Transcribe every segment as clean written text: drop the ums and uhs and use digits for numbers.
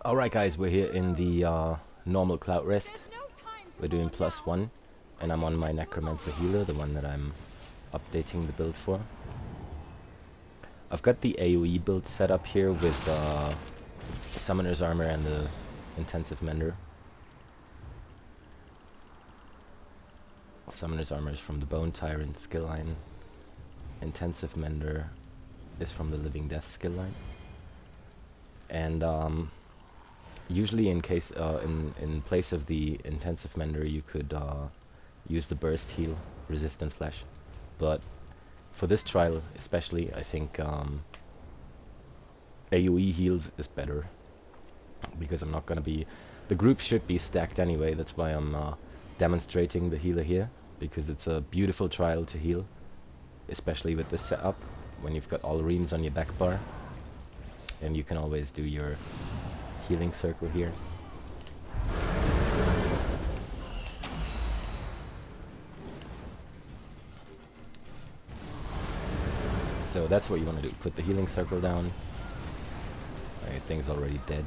Alright guys, we're here in the normal cloud rest. We're doing +1 and I'm on my Necromancer Healer, the one that I'm updating the build for. I've got the AoE build set up here with Summoner's Armor and the Intensive Mender. Summoner's Armor is from the Bone Tyrant skill line. Intensive Mender is from the Living Death skill line. And usually in case in place of the Intensive Mender you could use the Burst Heal, Resistant Flesh. But for this trial especially, I think AoE heals is better, because I'm not gonna be... The group should be stacked anyway, that's why I'm demonstrating the healer here, because it's a beautiful trial to heal, especially with this setup, when you've got all reams on your back bar, and you can always do your healing circle here. So that's what you want to do, put the healing circle down. Alright, thing's already dead.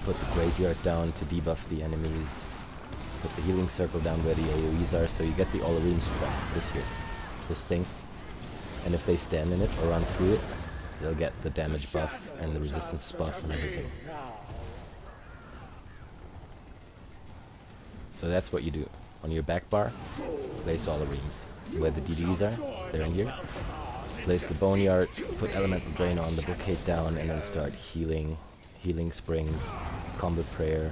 Put the graveyard down to debuff the enemies. Put the healing circle down where the AoEs are, so you get the all reams from this thing. And if they stand in it or run through it, they'll get the damage buff and the resistance buff and everything. So that's what you do. On your back bar, place all the reams. Where the DDs are, they're in here. Place the Boneyard, put Elemental Drain on, the Blockade down, and then start healing. Healing Springs, Combat Prayer.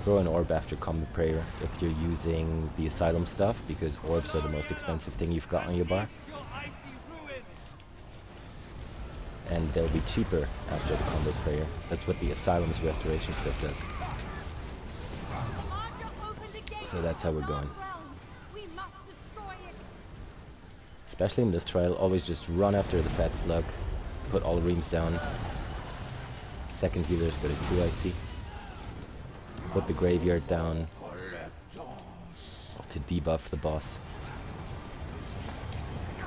Throw an orb after Combat Prayer if you're using the Asylum stuff, because orbs are the most expensive thing you've got on your bar. And they'll be cheaper after the Combat Prayer. That's what the Asylum's Restoration stuff does. So that's how we're going. Especially in this trial, always just run after the Fat Slug, put all the reams down. Second healer's got a 2 IC. Put the graveyard down to debuff the boss.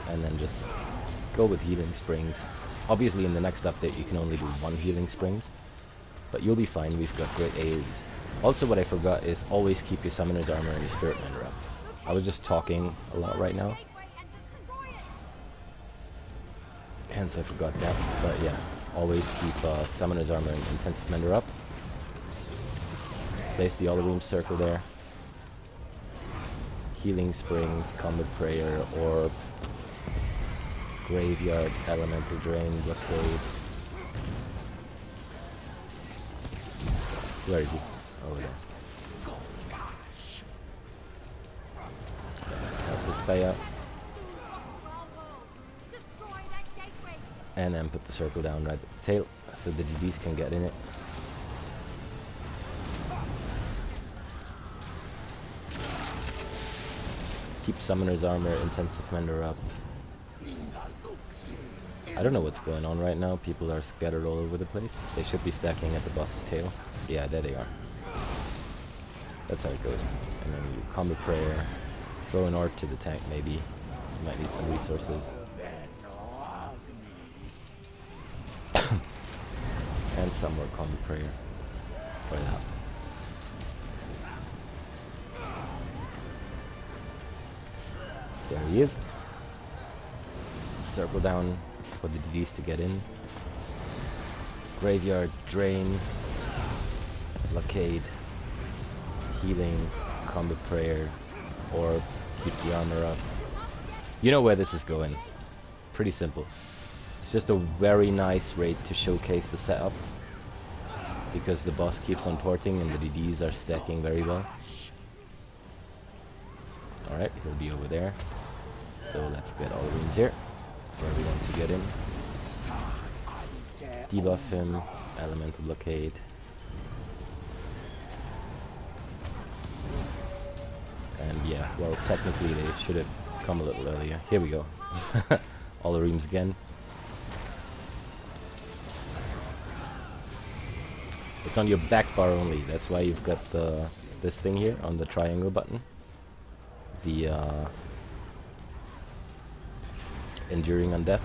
And then just go with Healing Springs. Obviously in the next update you can only do 1 Healing Springs, but you'll be fine, we've got great AoEs. Also what I forgot is always keep your Summoner's Armor and your Spirit Mender up. I was just talking a lot right now, hence I forgot that, but yeah, always keep Summoner's Armor and Intensive Mender up. Place the All-Room Circle there. Healing Springs, Combat Prayer, Orb, Graveyard, Elemental Drain, Blockade. Where is he? Over there. Let's help this guy out. And then put the circle down right at the tail, so the DDs can get in it. Keep Summoner's Armor, Intensive Mender up. I don't know what's going on right now. People are scattered all over the place. They should be stacking at the boss's tail. Yeah, there they are. That's how it goes. And then you Combat Prayer, throw an orb to the tank maybe. You might need some resources. And some more Combat Prayer for that. There he is. Circle down for the DDs to get in. Graveyard, Drain, Blockade, Healing, Combat Prayer, Orb, keep the armor up. You know where this is going. Pretty simple. It's just a very nice raid to showcase the setup, because the boss keeps on porting and the DDs are stacking very well. Alright, he'll be over there. So let's get all the rooms here for everyone to get in. Debuff him, Elemental Blockade. And yeah, well technically they should have come a little earlier. Here we go. All the rooms again. It's on your back bar only, that's why you've got this thing here on the triangle button. The Enduring Undeath.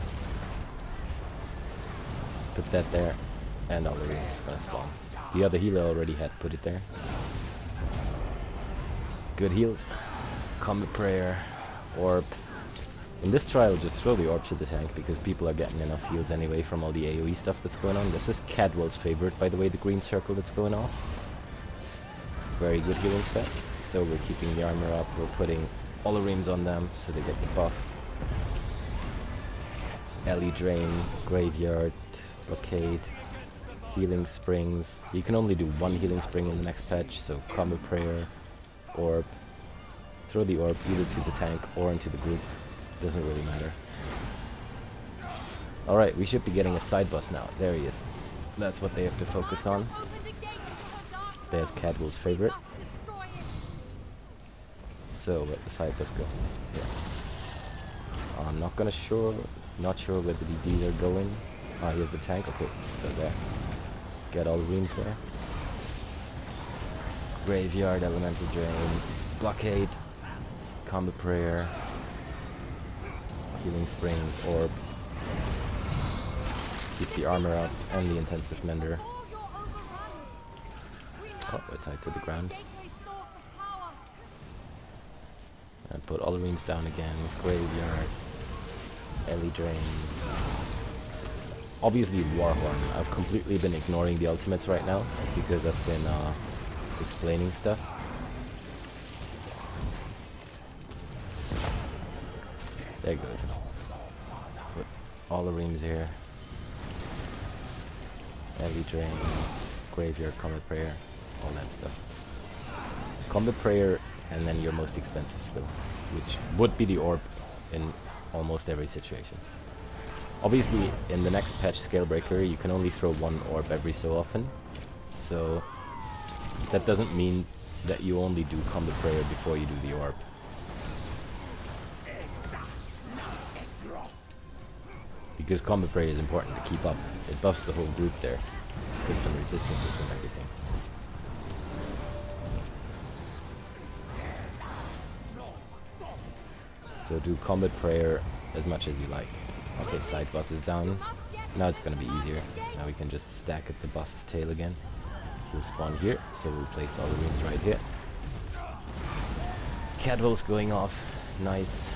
Put that there, and all the rings is gonna spawn. The other healer already had put it there. Good heals. Combat prayer, orb. In this trial, just throw the orb to the tank because people are getting enough heals anyway from all the AoE stuff that's going on. This is Cadwell's favorite, by the way, the green circle that's going off. Very good healing set. So we're keeping the armor up, we're putting Olareams on them so they get the buff. Ellie Drain, Graveyard, Blockade, Healing Springs. You can only do one Healing Spring in the next patch, so Combat Prayer, Orb. Throw the Orb either to the tank or into the group. Doesn't really matter. Alright, we should be getting a side boss now. There he is. That's what they have to focus on. There's Cadwell's favorite. So, let the side boss go. Yeah. I'm not gonna not sure where the DDs are going. Ah, here's the tank. Okay, still there. Get all the rooms there. Graveyard, Elemental Drain, Blockade, Combat Prayer, Healing Spring, Orb. Keep the armor up and the Intensive Mender. Oh, we're tied to the ground. And put all the rooms down again with Graveyard, Ellie Drain. Obviously Warhorn. I've completely been ignoring the ultimates right now because I've been explaining stuff. There it goes. Put all the rooms here. Ellie Drain, Graveyard, Combat Prayer, all that stuff. Combat Prayer and then your most expensive skill, which would be the Orb in almost every situation. Obviously, in the next patch, Scalebreaker, you can only throw one Orb every so often, so that doesn't mean that you only do Combat Prayer before you do the Orb. Because Combat Prayer is important to keep up. It buffs the whole group there, gives them resistances and everything. So do Combat Prayer as much as you like. Okay, side boss is down. Now it's gonna be easier. Now we can just stack at the boss's tail again. He'll spawn here, so we'll place all the rings right here. Cadwell's going off. Nice.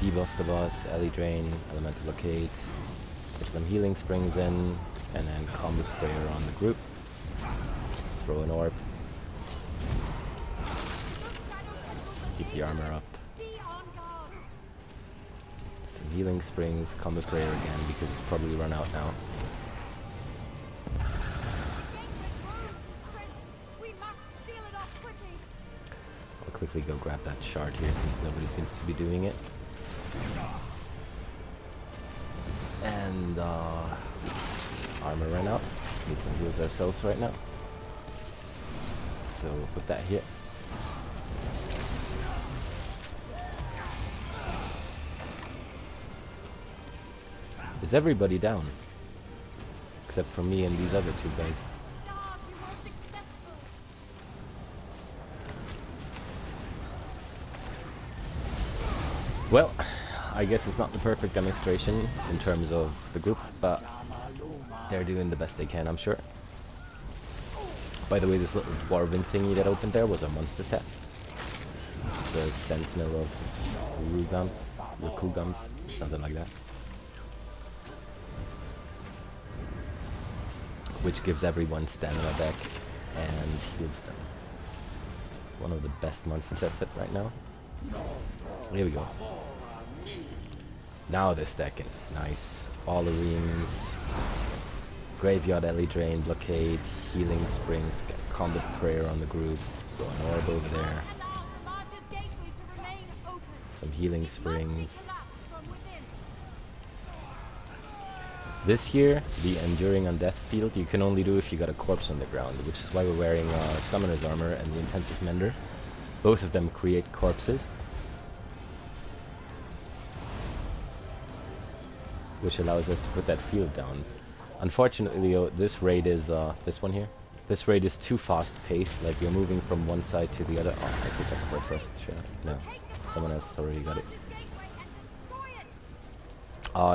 Debuff the boss, Ellie Drain, Elemental Blockade. Get some Healing Springs in, and then Combat Prayer on the group. Throw an Orb. Keep the armor up. Some Healing Springs, Combat Prayer again, because it's probably run out now. I'll quickly go grab that shard here since nobody seems to be doing it. And armor ran out. Need some heals ourselves right now. So we'll put that here. Is everybody down? Except for me and these other two guys. Well, I guess it's not the perfect demonstration in terms of the group, but they're doing the best they can, I'm sure. By the way, this little dwarven thingy that opened there was a monster set. The Sentinel of Rukugams, something like that. Which gives everyone stamina back and heals them. One of the best monster sets right now. Here we go. Now they're stacking. Nice. All the rings. Graveyard, Ellie Drain, Blockade, Healing Springs, get Combat Prayer on the group. Throw an Orb over there. Some Healing Springs. This here, the Enduring Undeath field, you can only do if you got a corpse on the ground, which is why we're wearing Summoner's Armor and the Intensive Mender. Both of them create corpses, which allows us to put that field down. Unfortunately, this raid is, this one here, this raid is too fast-paced, like you're moving from one side to the other. Oh, I think that's for first shot. No, someone else already got it.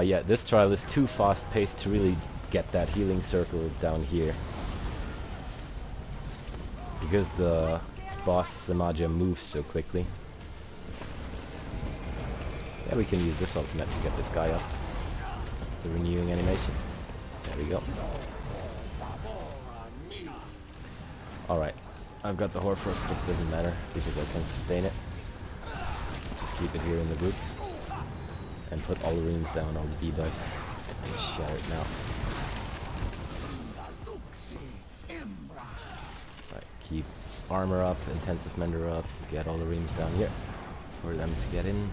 Yeah, this trial is too fast-paced to really get that healing circle down here. Because the boss Samaja moves so quickly. Yeah, we can use this ultimate to get this guy up. The renewing animation. There we go. Alright, I've got the Horfrost, but it doesn't matter because I can sustain it. Just keep it here in the group. And put all the runes down, all the debuffs. And share it now. Right, keep armor up, intensive mender up, get all the runes down here for them to get in.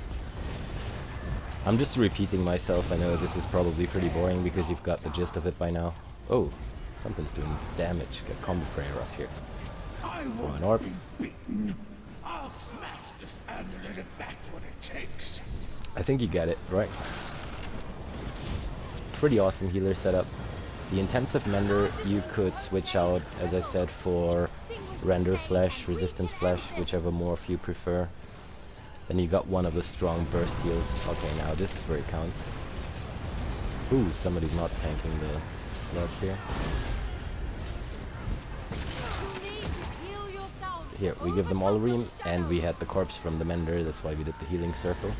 I'm just repeating myself. I know this is probably pretty boring because you've got the gist of it by now. Oh, something's doing damage. Get combo prayer up here. Oh, an orb. I'll smash this amulet if that's what it takes. I think you get it, right? It's a pretty awesome healer setup. The intensive mender you could switch out, as I said, for render flash, resistance flash, whichever morph you prefer. Then you got one of the strong burst heals. Okay, now this is where it counts. Ooh, somebody's not tanking the slug here. Here, we give them all a ream, and we had the corpse from the mender, that's why we did the healing circle.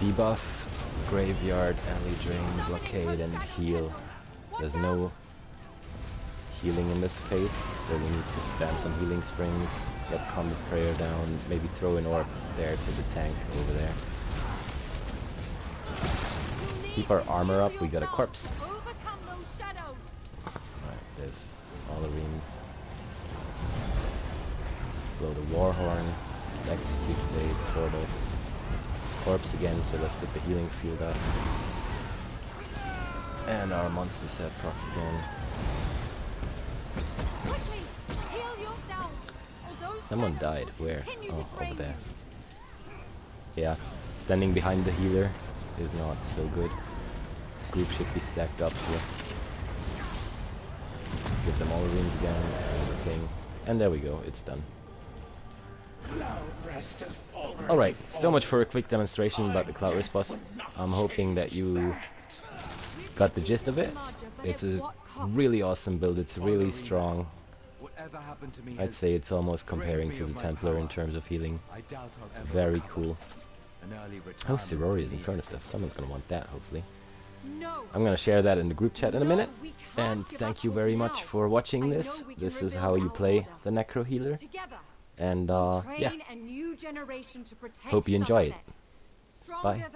Debuffed, graveyard, alley drain, blockade, and heal. There's no healing in this phase, so we need to spam some healing springs, get combat prayer down, maybe throw an orb there to the tank over there. Keep our armor up, we got a corpse. Right, there's all the reams. Blow the war horn, execute phase, sort of. Corpse again, so let's put the healing field up. And our monster set procs again. Someone died. Where? Oh, over there. Yeah, standing behind the healer is not so good. Group should be stacked up here. Give them all the rooms again, and everything. And there we go, it's done. Alright, so much for a quick demonstration about the Cloud Risk boss. I'm hoping that you got the gist of it. It's a really awesome build, it's really strong. I'd say it's almost comparing to the Templar in terms of healing. Very cool. Oh, Siroria's Inferno stuff. Someone's gonna want that, hopefully. I'm gonna share that in the group chat in a minute. And thank you very much for watching this. This is how you play the Necro Healer. And yeah, hope you enjoy it. Bye.